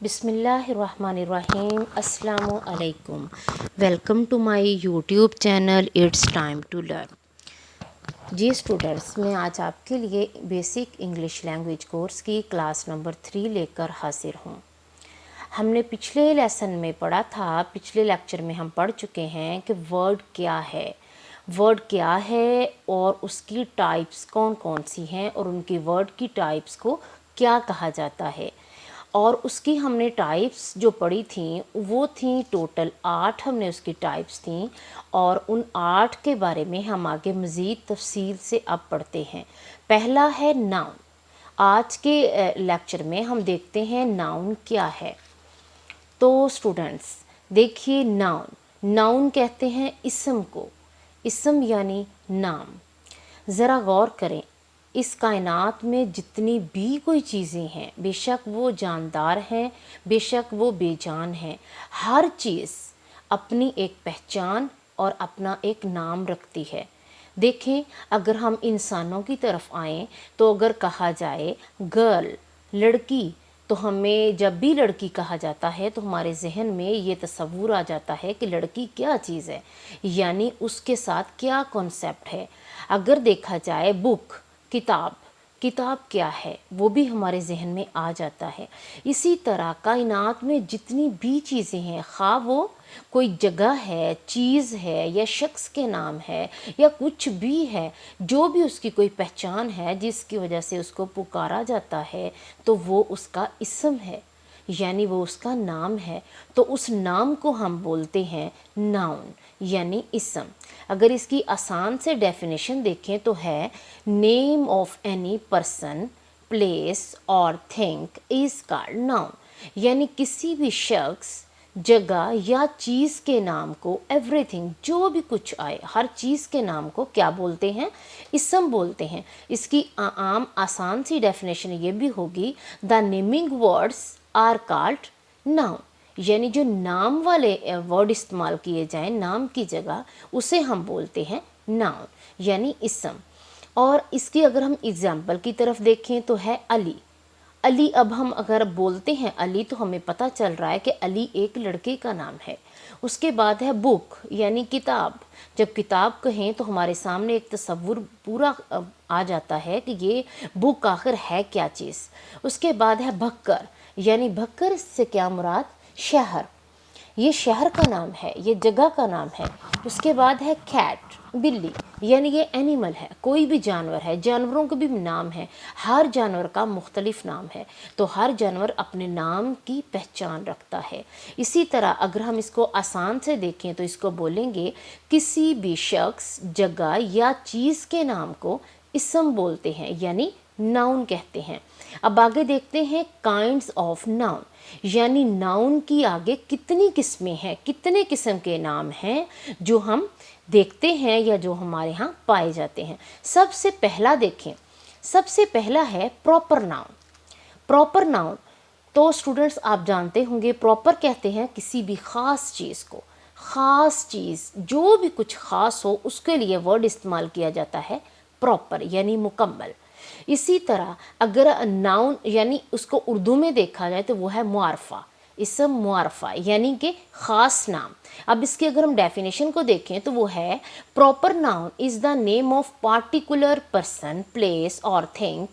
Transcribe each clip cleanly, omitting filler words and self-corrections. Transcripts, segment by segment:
बिस्मिल्लाहिर्रहमानिर्रहीम अस्सलामु अलैकुम। Welcome to my YouTube channel it's time to learn. जी स्टूडेंट्स, मैं आज आपके लिए बेसिक इंग्लिश लैंग्वेज कोर्स की क्लास नंबर 3 लेकर हाजिर हूँ। हमने पिछले लेसन में पढ़ा था, पिछले लेक्चर में हम पढ़ चुके हैं कि वर्ड क्या है और उसकी टाइप्स कौन कौन सी हैं और उनकी वर्ड की टाइप्स को क्या कहा जाता है। और उसकी हमने टाइप्स जो पढ़ी थी वो थी टोटल 8 हमने उसकी टाइप्स थी और उन 8 के बारे में हम आगे मज़ीद तफसील से अब पढ़ते हैं। पहला है नाउन। आज के लेक्चर में हम देखते हैं नाउन क्या है। तो स्टूडेंट्स देखिए, नाउन कहते हैं इसम को, इसम यानी नाम। ज़रा गौर करें, इस कायनात में जितनी भी कोई चीज़ें हैं, बेशक वो जानदार हैं, बेशक वो बेजान हैं, हर चीज़ अपनी एक पहचान और अपना एक नाम रखती है। देखें, अगर हम इंसानों की तरफ आएँ तो अगर कहा जाए गर्ल, लड़की, तो हमें जब भी लड़की कहा जाता है तो हमारे जहन में ये तस्वूर आ जाता है कि लड़की क्या चीज़ है, यानी उसके साथ क्या कॉन्सेप्ट है। अगर देखा जाए बुक, किताब क्या है, वो भी हमारे जहन में आ जाता है। इसी तरह कायनात में जितनी भी चीज़ें हैं, खा वो कोई जगह है, चीज़ है या शख्स के नाम है या कुछ भी है, जो भी उसकी कोई पहचान है जिसकी वजह से उसको पुकारा जाता है, तो वो उसका इसम है, यानी वो उसका नाम है। तो उस नाम को हम बोलते हैं नाउन यानी इसम। अगर इसकी आसान से डेफिनेशन देखें तो है name of any person, place और थिंग इज़ कॉल्ड नाउन, यानी किसी भी शख्स, जगह या चीज़ के नाम को, एवरीथिंग जो भी कुछ आए, हर चीज़ के नाम को क्या बोलते हैं, इसम बोलते हैं। इसकी आम आसान सी डेफिनेशन ये भी होगी, the naming words are called noun, यानी जो नाम वाले वर्ड इस्तेमाल किए जाएं नाम की जगह, उसे हम बोलते हैं नाउन यानी इसम। और इसकी अगर हम एग्जाम्पल की तरफ देखें तो है अली। अली, अब हम अगर बोलते हैं अली तो हमें पता चल रहा है कि अली एक लड़के का नाम है। उसके बाद है बुक यानी किताब। जब किताब कहें तो हमारे सामने एक तस्वुर पूरा आ जाता है कि ये बुक आखिर है क्या चीज़। उसके बाद है भक्कर, यानी भक्कर से क्या मुराद, शहर, ये शहर का नाम है, ये जगह का नाम है। उसके बाद है कैट, बिल्ली, यानी ये एनिमल है, कोई भी जानवर है, जानवरों के भी नाम है, हर जानवर का मुख्तलिफ नाम है, तो हर जानवर अपने नाम की पहचान रखता है। इसी तरह अगर हम इसको आसान से देखें तो इसको बोलेंगे किसी भी शख्स, जगह या चीज़ के नाम को इसम बोलते हैं यानी नाउन कहते हैं। अब आगे देखते हैं काइंड्स ऑफ नाउन, यानी नाउन की आगे कितनी किस्में हैं, कितने किस्म के नाम हैं जो हम देखते हैं या जो हमारे यहाँ पाए जाते हैं। सबसे पहला देखें, सबसे पहला है प्रॉपर नाउन। प्रॉपर नाउन तो स्टूडेंट्स आप जानते होंगे, प्रॉपर कहते हैं किसी भी ख़ास चीज़ को, ख़ास चीज़ जो भी कुछ ख़ास हो उसके लिए वर्ड इस्तेमाल किया जाता है प्रॉपर यानी मुकम्मल। इसी तरह अगर नाउन यानी उसको उर्दू में देखा जाए तो वो है मुआरफा, इसम मुआरफा यानी कि ख़ास नाम। अब इसकी अगर हम डेफिनेशन को देखें तो वो है proper noun is the name of particular person, place और thing.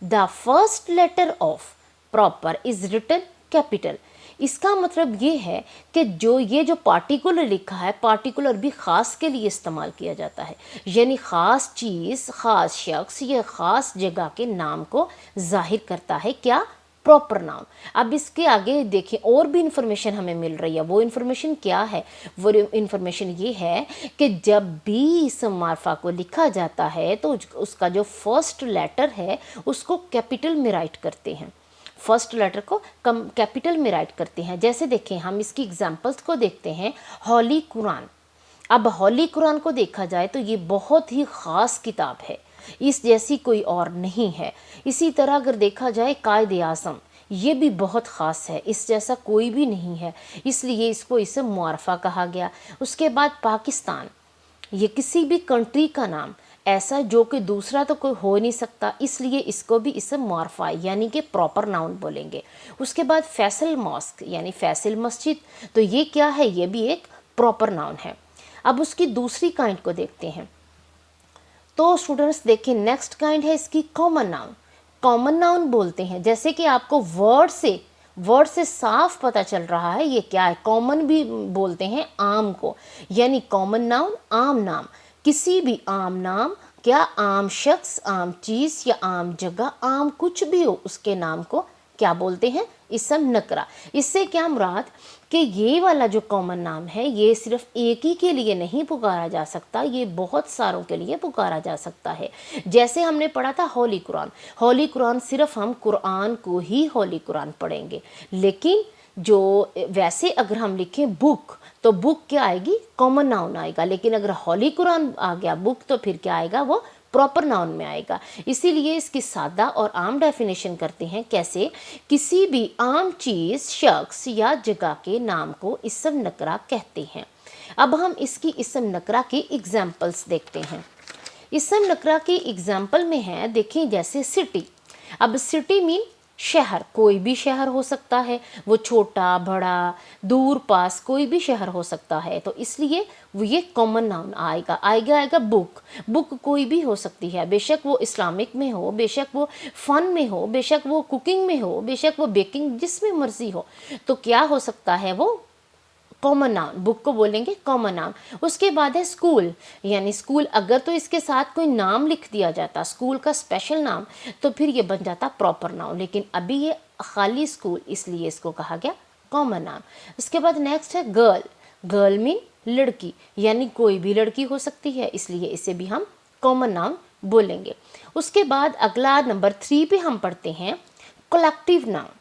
The first letter of proper is written capital. इसका मतलब ये है कि ये जो पार्टिकुलर लिखा है, पार्टिकुलर भी ख़ास के लिए इस्तेमाल किया जाता है, यानी ख़ास चीज़, ख़ास शख्स या ख़ास जगह के नाम को जाहिर करता है क्या, प्रॉपर नाउन। अब इसके आगे देखिए और भी इंफॉर्मेशन हमें मिल रही है। वो इंफॉर्मेशन क्या है, वो इंफॉर्मेशन ये है कि जब भी इसम मारफा को लिखा जाता है तो उसका जो फर्स्ट लेटर है उसको कैपिटल में राइट करते हैं, फर्स्ट लेटर को कैपिटल में राइट करते हैं। जैसे देखें, हम इसकी एग्जांपल्स को देखते हैं। होली कुरान, अब होली कुरान को देखा जाए तो ये बहुत ही ख़ास किताब है, इस जैसी कोई और नहीं है। इसी तरह अगर देखा जाए कायदे आज़म, ये भी बहुत ख़ास है, इस जैसा कोई भी नहीं है, इसलिए इसको इसम मुआरफा कहा गया। उसके बाद पाकिस्तान, ये किसी भी कंट्री का नाम, ऐसा जो कि दूसरा तो कोई हो नहीं सकता, इसलिए इसको भी इसम मॉर्फाई यानी कि प्रॉपर नाउन बोलेंगे। उसके बाद फैसल मॉस्क यानी फैसल मस्जिद, तो ये क्या है, ये भी एक प्रॉपर नाउन है। अब उसकी दूसरी काइंड को देखते हैं। तो स्टूडेंट्स देखिए नेक्स्ट काइंड है इसकी कॉमन नाउन। कॉमन नाउन बोलते हैं, जैसे कि आपको वर्ड से साफ पता चल रहा है ये क्या है। कॉमन भी बोलते हैं आम को, यानी कॉमन नाउन आम नाम, किसी भी आम नाम, क्या आम शख्स, आम चीज़ या आम जगह, आम कुछ भी हो उसके नाम को क्या बोलते हैं, इसम नकरा। इससे क्या मुराद कि ये वाला जो कॉमन नाम है ये सिर्फ एक ही के लिए नहीं पुकारा जा सकता, ये बहुत सारों के लिए पुकारा जा सकता है। जैसे हमने पढ़ा था होली कुरान, होली कुरान सिर्फ हम कुरान को ही होली कुरान पढ़ेंगे, लेकिन जो वैसे अगर हम लिखें बुक, तो बुक क्या आएगी, कॉमन नाउन आएगा। लेकिन अगर होली कुरान आ गया बुक, तो फिर क्या आएगा, वो प्रॉपर नाउन में आएगा। इसीलिए इसकी सादा और आम डेफिनेशन करते हैं, कैसे, किसी भी आम चीज़, शख्स या जगह के नाम को इसम नकरा कहते हैं। अब हम इसकी इसम नकरा के एग्जाम्पल्स देखते हैं। इसम नकरा के एग्जाम्पल में है, देखें जैसे सिटी। अब सिटी मीन शहर, कोई भी शहर हो सकता है, वो छोटा बड़ा दूर पास कोई भी शहर हो सकता है, तो इसलिए वो ये कॉमन नाउन आएगा। बुक कोई भी हो सकती है, बेशक वो इस्लामिक में हो, बेशक वो फन में हो, बेशक वो कुकिंग में हो, बेशक वो बेकिंग, जिसमें मर्जी हो, तो क्या हो सकता है, वो कॉमन नाउन, बुक को बोलेंगे कॉमन नाउन। उसके बाद है स्कूल, यानी स्कूल अगर तो इसके साथ कोई नाम लिख दिया जाता, स्कूल का स्पेशल नाम, तो फिर ये बन जाता प्रॉपर नाउन, लेकिन अभी ये खाली स्कूल, इसलिए इसको कहा गया कॉमन नाउन। उसके बाद नेक्स्ट है गर्ल। गर्ल मीन लड़की, यानी कोई भी लड़की हो सकती है, इसलिए इसे भी हम कॉमन नाउन बोलेंगे। उसके बाद अगला नंबर 3 पे हम पढ़ते हैं कलेक्टिव नाउन।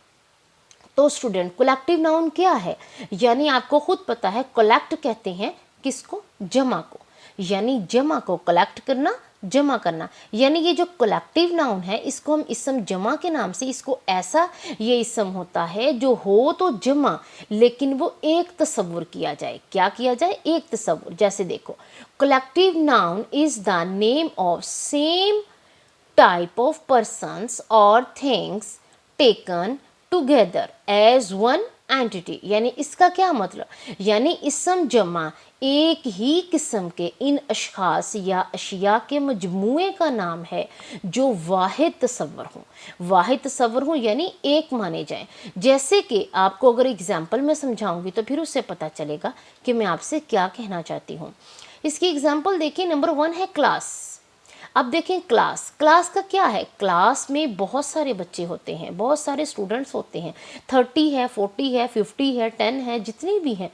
तो स्टूडेंट कलेक्टिव नाउन क्या है, यानी आपको खुद पता है, कलेक्ट कहते हैं किसको, जमा को, यानी जमा को कलेक्ट करना, जमा करना, यानी ये जो कलेक्टिव नाउन है इसको हम इसम जमा के नाम से, इसको ऐसा ये इसम होता है जो हो तो जमा, लेकिन वो एक तस्वुर किया जाए, क्या किया जाए, एक तस्वुर। जैसे देखो, collective noun is the name of same type of persons और things taken together as one entity, यानी इसका क्या मतलब, यानी इसम जमा एक ही किस्म के इन अशखास या अशिया के मजमूए का नाम है जो वाहिद तस्वर हों, यानी एक माने जाएं। जैसे कि आपको अगर एग्जाम्पल में समझाऊंगी तो फिर उससे पता चलेगा कि मैं आपसे क्या कहना चाहती हूँ। इसकी एग्जाम्पल देखिए, नंबर 1 है क्लास। अब देखें क्लास का क्या है, क्लास में बहुत सारे बच्चे होते हैं, बहुत सारे स्टूडेंट्स होते हैं, 30 है, 40 है, 50 है, 10 है, जितने भी हैं,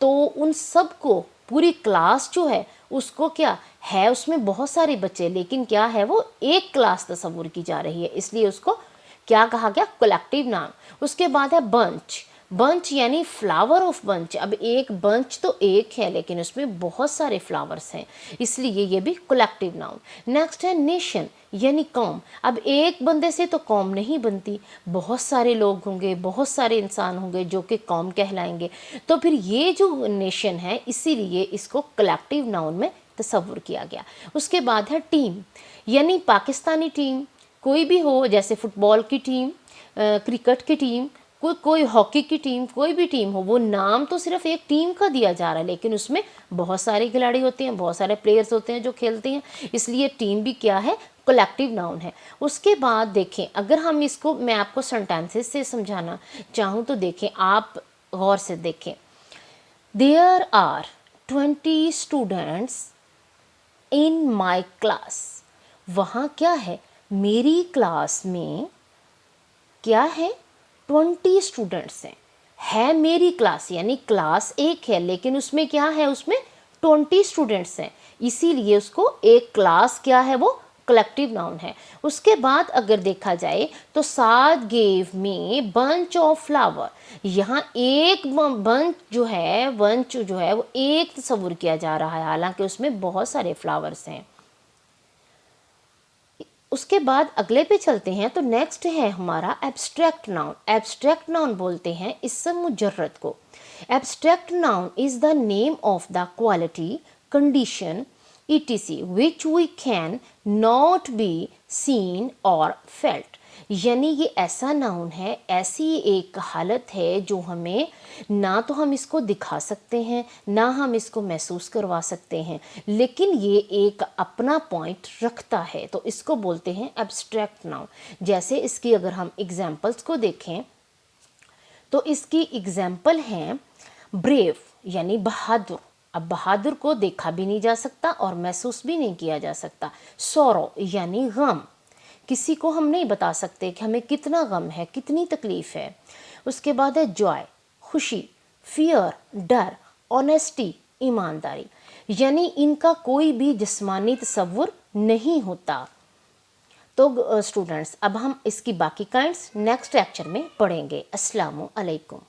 तो उन सब को पूरी क्लास जो है उसको क्या है, उसमें बहुत सारे बच्चे, लेकिन क्या है, वो एक क्लास तस्वुर की जा रही है, इसलिए उसको क्या कहा गया, कलेक्टिव नाउन। उसके बाद है बंच यानी फ्लावर ऑफ बंच। अब एक बंच तो एक है, लेकिन उसमें बहुत सारे फ्लावर्स हैं, इसलिए ये भी कलेक्टिव नाउन। नेक्स्ट है नेशन यानी कौम। अब एक बंदे से तो कौम नहीं बनती, बहुत सारे लोग होंगे, बहुत सारे इंसान होंगे जो कि कौम कहलाएंगे, तो फिर ये जो नेशन है इसीलिए इसको कलेक्टिव नाउन में तस्वुर किया गया। उसके बाद है टीम, यानी पाकिस्तानी टीम कोई भी हो, जैसे फुटबॉल की टीम, क्रिकेट की टीम, कोई हॉकी की टीम, कोई भी टीम हो, वो नाम तो सिर्फ एक टीम का दिया जा रहा है, लेकिन उसमें बहुत सारे खिलाड़ी होते हैं, बहुत सारे प्लेयर्स होते हैं जो खेलते हैं, इसलिए टीम भी क्या है, कलेक्टिव नाउन है। उसके बाद देखें, अगर हम इसको, मैं आपको सेंटेंसेस से समझाना चाहूँ तो देखें, आप गौर से देखें, there are 20 students in my class. वहाँ क्या है, मेरी क्लास में क्या है, 20 स्टूडेंट्स हैं, है मेरी क्लास, यानी क्लास एक है, लेकिन उसमें क्या है, उसमें 20 स्टूडेंट्स हैं, इसीलिए उसको एक क्लास क्या है, वो कलेक्टिव नाउन है। उसके बाद अगर देखा जाए तो साद गेव में बंच ऑफ फ्लावर, यहाँ एक बंच जो है वो एक तस्वुर किया जा रहा है, हालांकि उसमें बहुत सारे फ्लावर्स हैं। उसके बाद अगले पे चलते हैं, तो नेक्स्ट है हमारा एब्स्ट्रैक्ट नाउन। एब्स्ट्रैक्ट नाउन बोलते हैं इसम मुजर्रद को। Abstract noun is the name of the quality, condition etc which we can not be seen or felt। यानी ये ऐसा नाउन है, ऐसी एक हालत है जो हमें ना तो हम इसको दिखा सकते हैं ना हम इसको महसूस करवा सकते हैं, लेकिन ये एक अपना पॉइंट रखता है, तो इसको बोलते हैं एब्स्ट्रैक्ट नाउन। जैसे इसकी अगर हम एग्जाम्पल्स को देखें तो इसकी एग्जाम्पल हैं ब्रेव यानी बहादुर। अब बहादुर को देखा भी नहीं जा सकता और महसूस भी नहीं किया जा सकता। सौरो यानी गम, किसी को हम नहीं बता सकते कि हमें कितना गम है, कितनी तकलीफ़ है। उसके बाद है जॉय, खुशी, फियर, डर, ऑनेस्टी, ईमानदारी, यानी इनका कोई भी जिस्मानी तसव्वुर नहीं होता। तो स्टूडेंट्स अब हम इसकी बाकी काइंड्स नेक्स्ट लेक्चर में पढ़ेंगे। अस्सलामु अलैकुम।